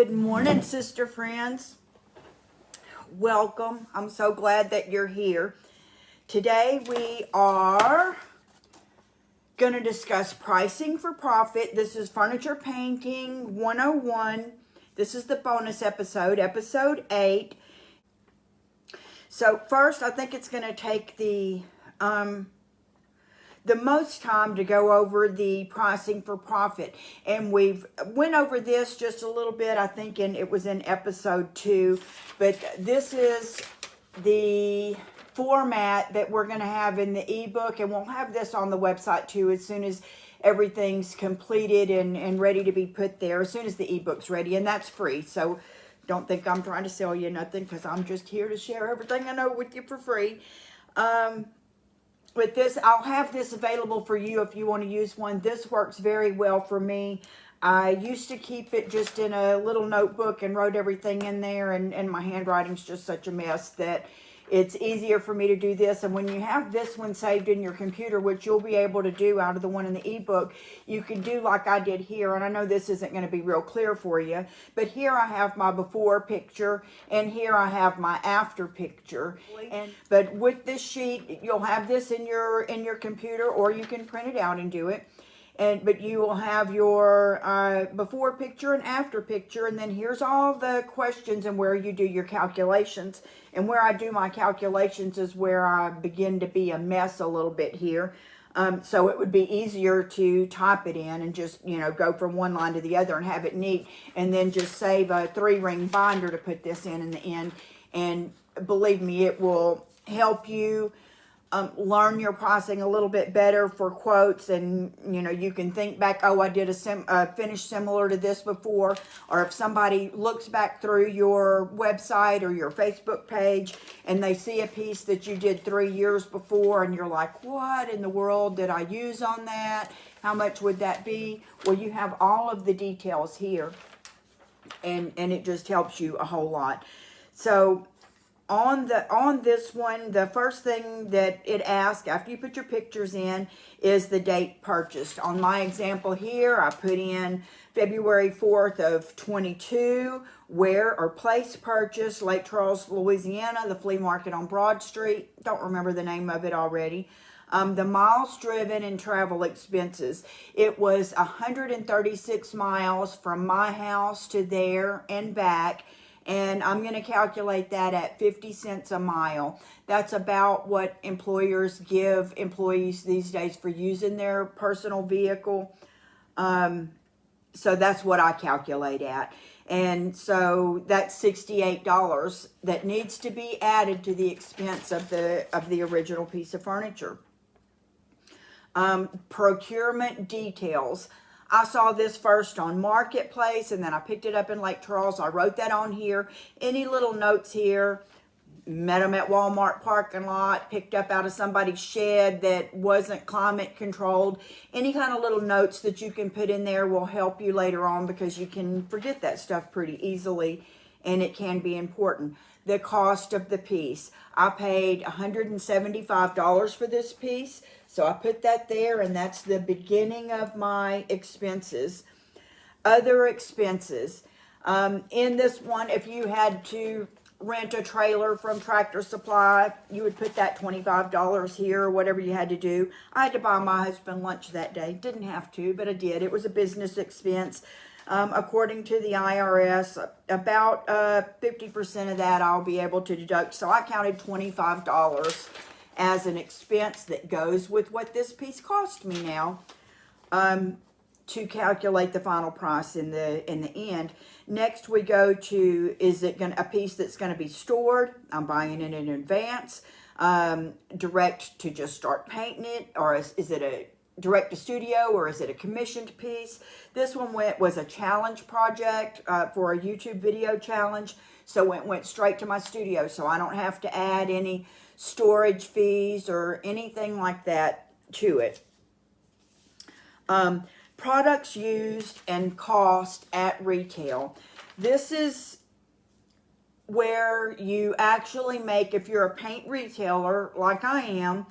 Good morning, sister friends. Welcome. I'm so glad that you're here. Today we are going to discuss pricing for profit. This is Furniture Painting 101. This is the bonus episode, episode 8. So first, I think it's going to take the most time to go over the pricing for profit, and we've went over this just a little bit, I think it was in episode 2, but this is the format that we're going to have in the ebook, and we'll have this on the website too as soon as everything's completed and ready to be put there, as soon as the ebook's ready, and that's free. So don't think I'm trying to sell you nothing, because I'm just here to share everything I know with you for free. With this, I'll have this available for you if you want to use one. This works very well for me. I used to keep it just in a little notebook and wrote everything in there, and my handwriting's just such a mess that it's easier for me to do this. And when you have this one saved in your computer, which you'll be able to do out of the one in the ebook, you can do like I did here. And I know this isn't going to be real clear for you, but here I have my before picture, and here I have my after picture. But with this sheet, you'll have this in your computer, or you can print it out and do it. But you will have your before picture and after picture, and then here's all the questions and where you do your calculations. And where I do my calculations is where I begin to be a mess a little bit here. So it would be easier to type it in and just, go from one line to the other and have it neat, and then just save a 3-ring binder to put this in the end. And believe me, it will help you learn your pricing a little bit better for quotes, and you can think back, oh, I did a finish similar to this before. Or if somebody looks back through your website or your Facebook page and they see a piece that you did 3 years before, and you're like, what in the world did I use on that? How much would that be? Well, you have all of the details here, and it just helps you a whole lot. So on this one, the first thing that it asks after you put your pictures in is the date purchased. On my example here, I put in February 4th of 22, where or place purchase, Lake Charles, Louisiana, the flea market on Broad Street. Don't remember the name of it already. The miles driven and travel expenses. It was 136 miles from my house to there and back. And I'm going to calculate that at 50 cents a mile. That's about what employers give employees these days for using their personal vehicle. So that's what I calculate at. And so that's $68 that needs to be added to the expense of the original piece of furniture. Procurement details. I saw this first on Marketplace, and then I picked it up in Lake Charles. I wrote that on here. Any little notes here? Met them at Walmart parking lot, picked up out of somebody's shed that wasn't climate controlled. Any kind of little notes that you can put in there will help you later on, because you can forget that stuff pretty easily, and it can be important. The cost of the piece. I paid $175 for this piece. So I put that there, and that's the beginning of my expenses. Other expenses. In this one, if you had to rent a trailer from Tractor Supply, you would put that $25 here, or whatever you had to do. I had to buy my husband lunch that day. Didn't have to, but I did. It was a business expense. According to the IRS, about 50% of that I'll be able to deduct. So I counted $25 as an expense that goes with what this piece cost me now, to calculate the final price in the end. Next we go to, is it a piece that's going to be stored? I'm buying it in advance. Direct to just start painting it, or is it a direct to studio, or is it a commissioned piece? This one was a challenge project for a YouTube video challenge, so it went straight to my studio, so I don't have to add any storage fees or anything like that to it. Products used and cost at retail. This is where you actually make, if you're a paint retailer like I am,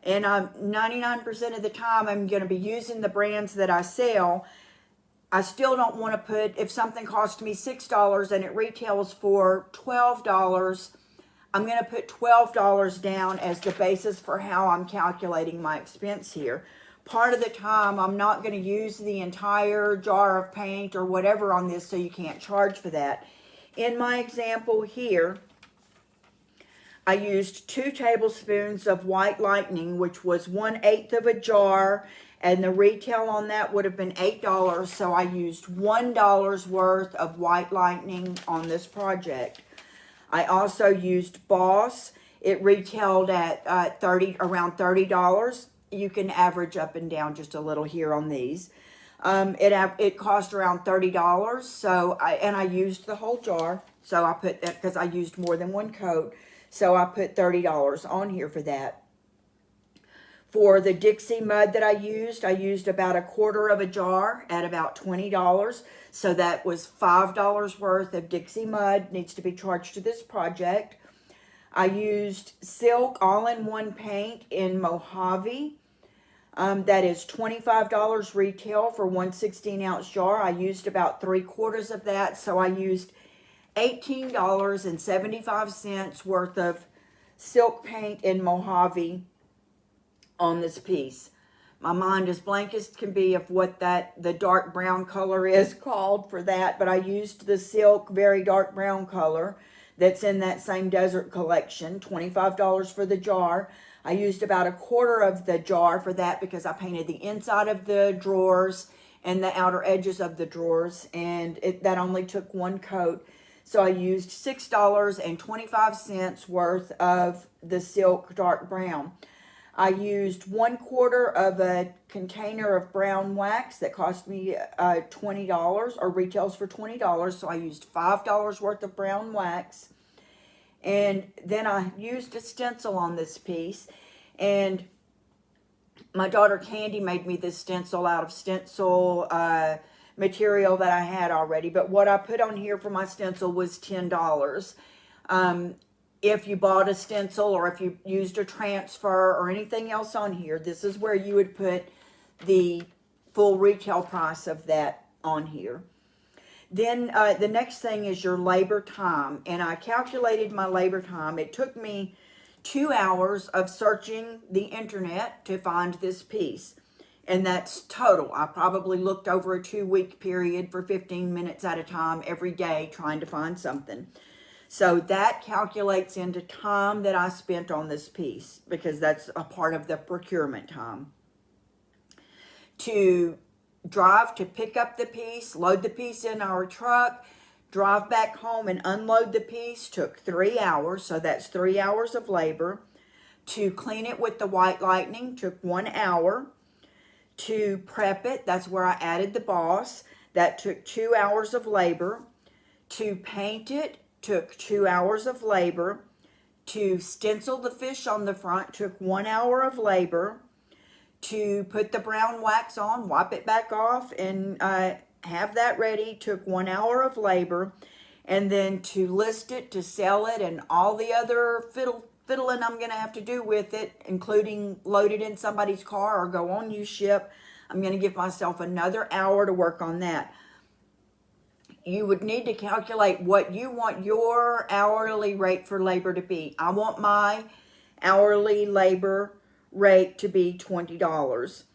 and 99% of the time I'm going to be using the brands that I sell, I still don't want to put, if something cost me $6 and it retails for $12, I'm going to put $12 down as the basis for how I'm calculating my expense here. Part of the time, I'm not going to use the entire jar of paint or whatever on this, so you can't charge for that. In my example here, I used 2 tablespoons of White Lightning, which was 1/8 of a jar, and the retail on that would have been $8, so I used $1 worth of White Lightning on this project. I also used Boss. It retailed at around $30. You can average up and down just a little here on these. It cost around $30, so I used the whole jar, so I put that because I used more than 1 coat, so I put $30 on here for that. For the Dixie mud that I used about 1/4 of a jar at about $20, so that was $5 worth of Dixie mud needs to be charged to this project. I used Silk all-in-one paint in Mojave. That is $25 retail for 1 16-ounce jar. I used about 3/4 of that, so I used $18.75 worth of silk paint in Mojave on this piece. My mind is blank as can be of what the dark brown color is called for that, but I used the silk very dark brown color that's in that same desert collection, $25 for the jar. I used about 1/4 of the jar for that because I painted the inside of the drawers and the outer edges of the drawers, and that only took 1 coat. So I used $6.25 worth of the silk dark brown. I used 1/4 of a container of brown wax that cost me $20 or retails for $20. So I used $5 worth of brown wax. And then I used a stencil on this piece. And my daughter Candy made me this stencil out of stencil material that I had already. But what I put on here for my stencil was $10. If you bought a stencil or if you used a transfer or anything else on here, this is where you would put the full retail price of that on here. Then the next thing is your labor time. And I calculated my labor time. It took me 2 hours of searching the internet to find this piece. And that's total. I probably looked over a 2-week period for 15 minutes at a time every day trying to find something. So that calculates into time that I spent on this piece because that's a part of the procurement time. To drive to pick up the piece, load the piece in our truck, drive back home and unload the piece took 3 hours, so that's 3 hours of labor. To clean it with the White Lightning took 1 hour. To prep it, that's where I added the Boss, that took 2 hours of labor. To paint it took 2 hours of labor. To stencil the fish on the front took 1 hour of labor. To put the brown wax on, wipe it back off, and have that ready took 1 hour of labor. And then to list it, to sell it, and all the other fiddling I'm going to have to do with it, including load it in somebody's car or go on U-Ship, I'm going to give myself another hour to work on that. You would need to calculate what you want your hourly rate for labor to be. I want my hourly labor rate to be $20.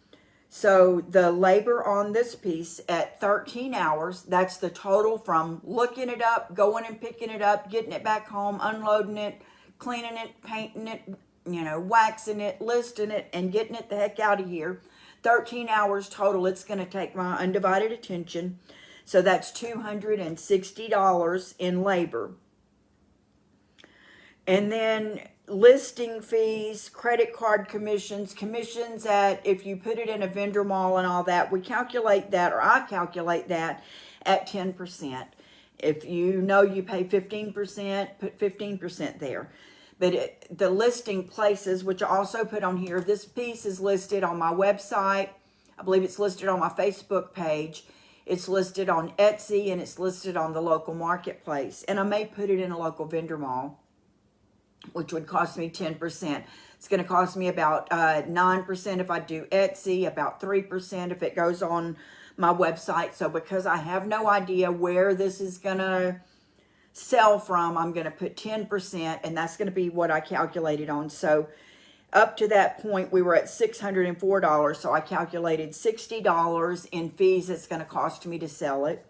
So the labor on this piece at 13 hours, that's the total from looking it up, going and picking it up, getting it back home, unloading it, cleaning it, painting it, waxing it, listing it, and getting it the heck out of here. 13 hours total it's going to take my undivided attention. So that's $260 in labor. And then listing fees, credit card commissions at, if you put it in a vendor mall and all that, we calculate that, or I calculate that at 10%. If you know you pay 15%, put 15% there. But the listing places, which I also put on here, this piece is listed on my website. I believe it's listed on my Facebook page. It's listed on Etsy, and it's listed on the local marketplace. And I may put it in a local vendor mall. which would cost me 10%. It's going to cost me about 9% if I do Etsy, about 3% if it goes on my website. So because I have no idea where this is going to sell from, I'm going to put 10%, and that's going to be what I calculated on. So up to that point, we were at $604. So I calculated $60 in fees it's going to cost me to sell it.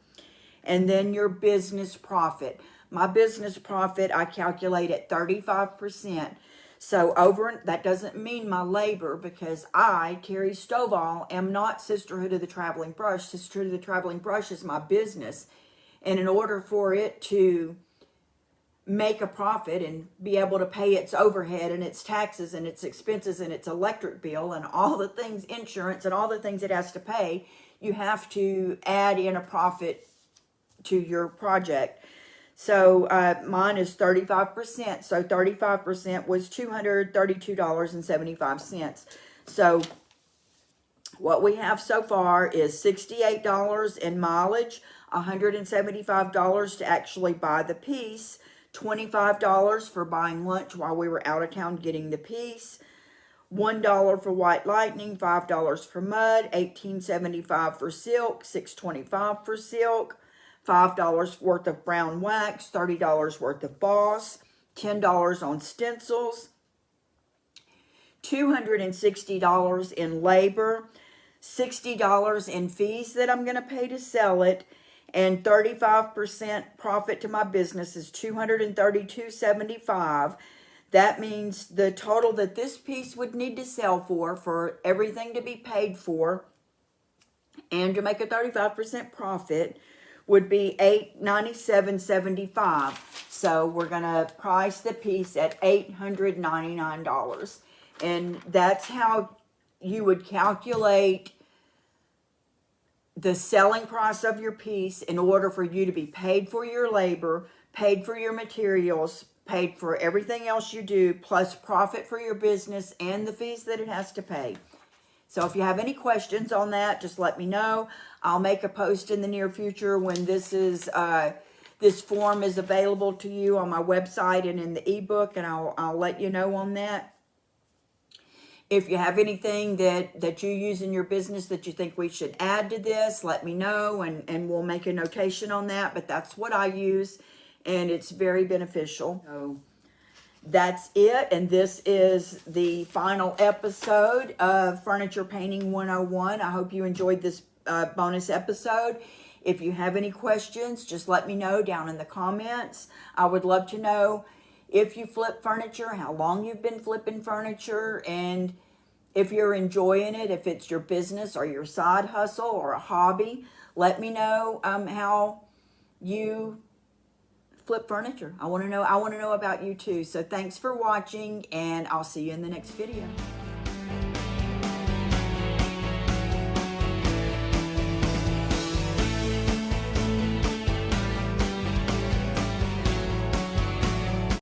And then your business profit. My business profit, I calculate at 35%. So that doesn't mean my labor, because I, Terry Stovall, am not Sisterhood of the Traveling Brush. Sisterhood of the Traveling Brush is my business. And in order for it to make a profit and be able to pay its overhead and its taxes and its expenses and its electric bill and all the things, insurance and all the things it has to pay, you have to add in a profit to your project. So mine is 35%. So 35% was $232.75. So what we have so far is $68 in mileage, $175 to actually buy the piece, $25 for buying lunch while we were out of town getting the piece, $1 for white lightning, $5 for mud, $18.75 for silk, $6.25 for silk, $5 worth of brown wax, $30 worth of boss, $10 on stencils, $260 in labor, $60 in fees that I'm going to pay to sell it, and 35% profit to my business is $232.75. That means the total that this piece would need to sell for everything to be paid for, and to make a 35% profit, would be $897.75. So we're going to price the piece at $899. And that's how you would calculate the selling price of your piece in order for you to be paid for your labor, paid for your materials, paid for everything else you do, plus profit for your business and the fees that it has to pay. So if you have any questions on that, just let me know. I'll make a post in the near future when this form is available to you on my website and in the ebook, and I'll let you know on that. If you have anything that you use in your business that you think we should add to this, let me know, and we'll make a notation on that. But that's what I use, and it's very beneficial. So that's it, and this is the final episode of Furniture Painting 101. I hope you enjoyed this bonus episode. If you have any questions, just let me know down in the comments. I would love to know if you flip furniture, how long you've been flipping furniture, and if you're enjoying it, if it's your business or your side hustle or a hobby. Let me know how you flip furniture. I want to know about you too. So thanks for watching, and I'll see you in the next video.